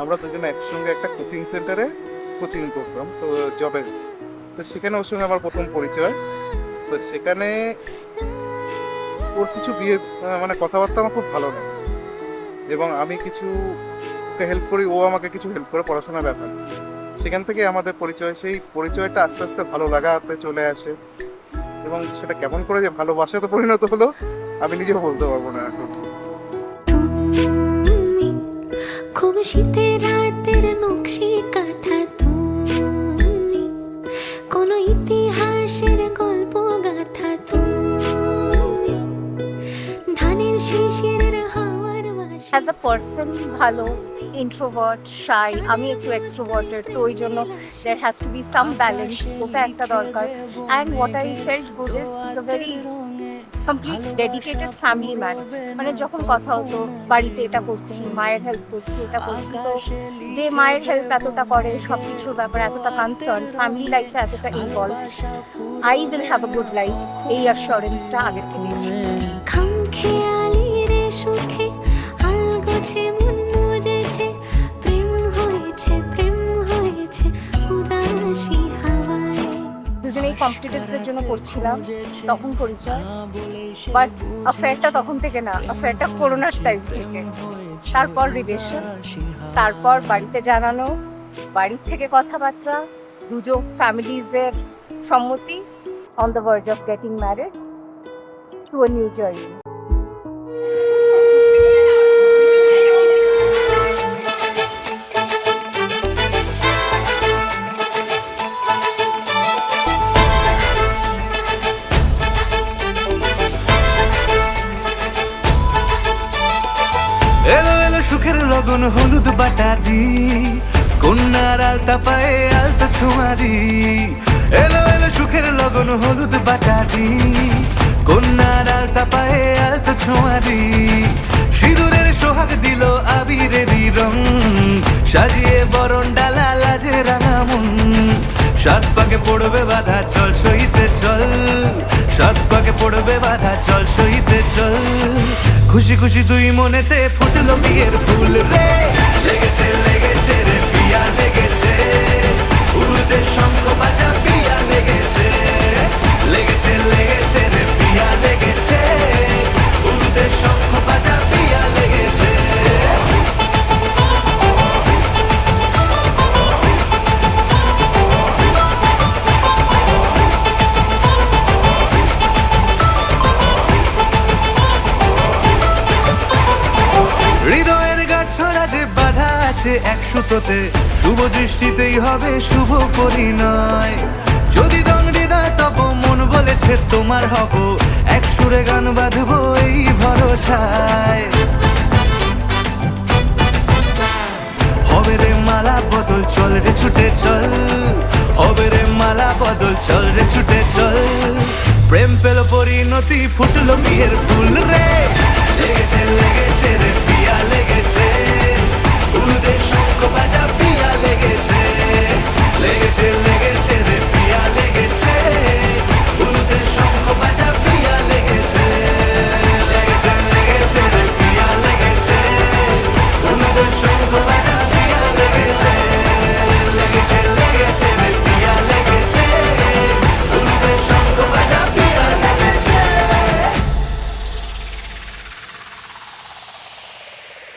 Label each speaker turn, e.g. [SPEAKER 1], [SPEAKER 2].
[SPEAKER 1] আমরা দুজনে একসঙ্গে একটা কোচিং সেন্টারে কোচিং করতাম, তো জবের। তো সেখানে ওর সঙ্গে আমার প্রথম পরিচয়। তো সেখানে ওর কিছু বিয়ে মানে কথাবার্তা আমার খুব ভালো লাগে, এবং আমি কিছু ওকে হেল্প করি, ও আমাকে কিছু হেল্প করে পড়াশোনার ব্যাপারে। সেখান থেকে আমাদের পরিচয়, সেই পরিচয়টা আস্তে আস্তে ভালো লাগাতে চলে আসে, এবং সেটা কেমন করে যে ভালোবাসাতে পরিণত হলো আমি নিজেও বলতে পারবো না এখন।
[SPEAKER 2] তুমি খুব শীতের রাতের নকশি কাঁথা, তুমি কোন ইতিহাসের গল্প গাথা, তুমি ধানের শিশিরের হাওয়ার বাসা।
[SPEAKER 3] অ্যাজ আ পার্সন ভালো, ইন্ট্রোভার্ট, শাই, আমি একটু এক্সট্রোভার্টেড, তো ওই জন্য there has to be some balance, ওটা একটা দরকার। And what I felt good is a very complete dedicated family marriage. মানে যখন কথা হতো বাড়িতে এটা করছি, মায়ের হেল্প করছি, এটা করছি, তো যে মায়ের হেল্প এতটা করে, সব কিছুর ব্যাপারে এতটা কনসার্ন, ফ্যামিলি লাইফে এতটা involve, I will have a good life, এই অ্যাসিওরেন্সটা আগের থেকে পেয়েছি।
[SPEAKER 2] খামখেয়ালি রে সুখে আলগোছে মন মজেছে, প্রেম হয়েছে উদাসী হাওয়ায়।
[SPEAKER 3] দুজনেই কম্পিটিটিভসের জন্য করছিলাম, তখন পরিচয়। বাট অ্যাফেয়ারটা তখন থেকে না, অ্যাফেয়ারটা করোনার টাইম থেকে। তারপর রিলেশন, তারপর বাড়িতে জানানো, বাড়ির থেকে কথাবার্তা, দুজন ফ্যামিলিজের সম্মতি, on the verge of getting married to a new journey.
[SPEAKER 4] এলো এলো সুখের লগন হলুদ বাটা দি, কন্যার আলতা পায়ে আলতা ছোঁয়া দি। এলো এলো সুখের লগন হলুদ বাটা দি, কন্যার আলতা পায়ে আলতা ছোঁয়া দি। সিঁদুরের সোহাগ দিল আবিরেরই রং, সাজিয়ে বরণ ডালা লাজে রাঙা মন। সাত পাকে পড়বে বাধা, চল সইতে চল, সাত পাকে পড়বে বাধা, চল সইতে চল। খুশি খুশি দুই মনেতে ফুটলো বিয়ের ফুল রে, লেগেছে লেগেছে রে পিয়া লেগেছে, উড়তে শঙ্খ বাজা পিয়া লেগেছে, লেগেছে লেগেছে রে পিয়া লেগেছে, উড়তে শঙ্খ বাজা পিয়া লেগেছে। হৃদয়ের গাছড়া যে বাধা আছে এক সুতোতে, শুভ দৃষ্টিতেই হবে শুভ পরিণয়। যদি দংড়িদার তব মন বলেছে তোমার হব, এক সুরে গান বাঁধবো এই ভরসায়। হবে রে মালা বদল, চল রে ছুটে চল, হবে রে মালা বদল, চল রে ছুটে চল। প্রেম পেল পরিণতি, ফুটলো বিয়ের ফুল রে, লেগেছে লেগেছে রে পিয়া লেগেছে।